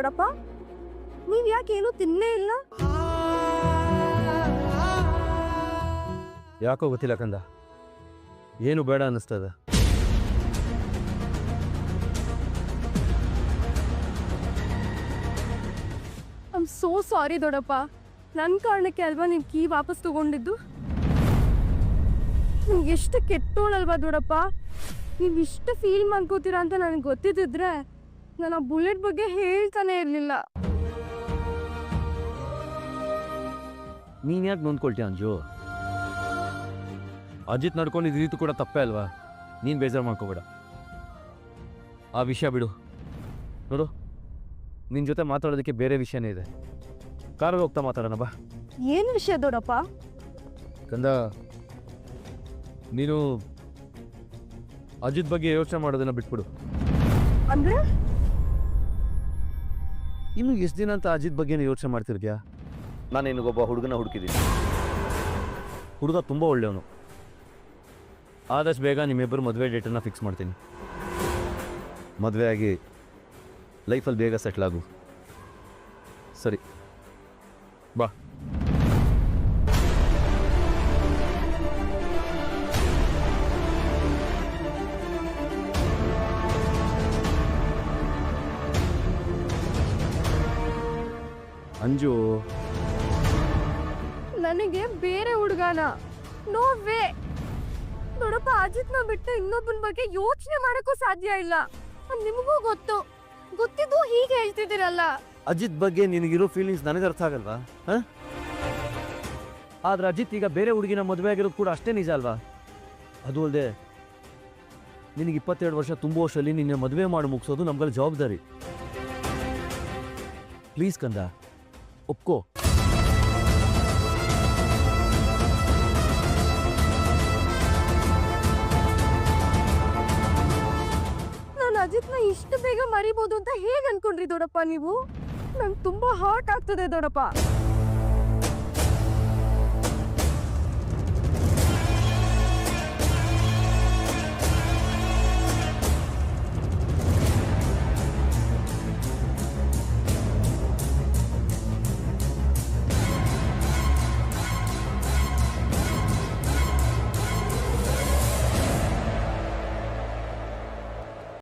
ದೊಡ್ಡಪ್ಪ? ನೀವ್ ಯಾಕೆ ಏನು ತಿನ್ನಲೇ ಇಲ್ಲ? ಯಾಕೋ ಗೊತ್ತಿಲ್ಲ ಕಂದ, ಏನು ಬೇಡ ಅನ್ನಿಸ್ತದ. ಐ ಆಮ್ ಸೋ ಸಾರಿ ದೊಡ್ಡಪ್ಪ. ನನ್ನ ಕಾರಣಕ್ಕೆ ಅಲ್ವಾ ನೀವು ಕೀ ವಾಪಸ್ ತಗೊಂಡಿದ್ದು? ನಿಮ್ಗೆ ಎಷ್ಟು ಕೆಟ್ಟೋಳಲ್ವಾ ದೊಡ್ಡಪ್ಪ? ನೀವು ಇಷ್ಟು ಫೀಲ್ ಮಾಡ್ಕೋತೀರಾ ಅಂತ ನನಗೆ ಗೊತ್ತಿದ್ದಿದ್ರೆ ನಾನು ಆ ಬುಲೆಟ್ ಬಗ್ಗೆ ಹೇಳ್ತಾನೆ ಇರಲಿಲ್ಲ. ನೀನು ಯಾಕೆ ನೊಂದ್ಕೊಳ್ತೀಯ ಅಂಜು? ಅಜಿತ್ ನಡ್ಕೊಂಡಿದ್ದ ರೀತಿ ಕೂಡ ತಪ್ಪೇ ಅಲ್ವಾ? ನೀನು ಬೇಜಾರು ಮಾಡ್ಕೋಬೇಡ. ಆ ವಿಷಯ ಬಿಡು. ನೋಡು, ನಿನ್ನ ಜೊತೆ ಮಾತಾಡೋದಕ್ಕೆ ಬೇರೆ ವಿಷಯನೇ ಇದೆ. ಕಾರಲ್ಲಿ ಹೋಗ್ತಾ ಮಾತಾಡೋಣ ಬಾ. ಏನು ವಿಷಯ ದೊಡ್ಡಪ್ಪ? ಕಂದ, ನೀನು ಅಜಿತ್ ಬಗ್ಗೆ ಯೋಚನೆ ಮಾಡೋದನ್ನ ಬಿಟ್ಬಿಡು. ಅಂದ್ರೆ ಇನ್ನು ಎಷ್ಟು ದಿನ ಅಂತ ಅಜಿತ್ ಬಗ್ಗೆ ಯೋಚನೆ ಮಾಡ್ತಿರ್ತೀಯಾ? ನಾನು ನಿನಗೊಬ್ಬ ಹುಡುಗನ ಹುಡುಕಿದ್ದೀನಿ. ಹುಡುಗ ತುಂಬ ಒಳ್ಳೆಯವನು. ಆದಷ್ಟು ಬೇಗ ನಿಮ್ಮಿಬ್ಬರು ಮದುವೆ ಡೇಟನ್ನು ಫಿಕ್ಸ್ ಮಾಡ್ತೀನಿ. ಮದುವೆ ಆಗಿ ಲೈಫಲ್ಲಿ ಬೇಗ ಸೆಟ್ಲ್ ಆಗು. ಸರಿ, ಬಾ. ಅಂಜು, ನನಗೆ ಬೇರೆ ಹುಡುಗನ? ನೋ ವೇ ದೊಡ್ಡಪ್ಪ. ಅಜಿತ್ನ ಬಿಟ್ಟು ಇನ್ನೊಬ್ಬನ ಬಗ್ಗೆ ಯೋಚನೆ ಮಾಡಕ್ಕೂ ಸಾಧ್ಯ ಇಲ್ಲ. ನಿಮಗೂ ಗೊತ್ತಿದ್ದು ಹೀಗೆ ಹೇಳ್ತಿದ್ದೀರಲ್ಲ. ಅಜಿತ್ ಬಗ್ಗೆ ನಿನಗಿರೋ ಫೀಲಿಂಗ್ಸ್ ನನಗೆ ಅರ್ಥ ಆಗಲ್ವಾ? ಆದ್ರೆ ಅಜಿತ್ ಈಗ ಬೇರೆ ಹುಡುಗಿನ ಮದುವೆ ಆಗಿರೋದು ಕೂಡ ಅಷ್ಟೇ ನಿಜ ಅಲ್ವಾ? ಅದು ಅಲ್ಲದೆ ನಿನಗೆ 22 ವರ್ಷ ತುಂಬೋ ವರ್ಷದಲ್ಲಿ ನಿನ್ನ ಮದುವೆ ಮಾಡಿ ಮುಗಿಸೋದು ನಮ್ಗಳ ಜವಾಬ್ದಾರಿ. ಪ್ಲೀಸ್ ಕಂದ, ಒಪ್ಕೋ. ನಾನು ಅಜಿತ್ನ ಇಷ್ಟು ಬೇಗ ಮರಿಬೋದು ಅಂತ ಹೇಗೆ ಅನ್ಕೊಂಡ್ರಿ ದೊಡ್ಡಪ್ಪ ನೀವು? ನಂಗೆ ತುಂಬಾ ಹಾರ್ಟ್ ಆಗ್ತದೆ ದೊಡ್ಡಪ್ಪ.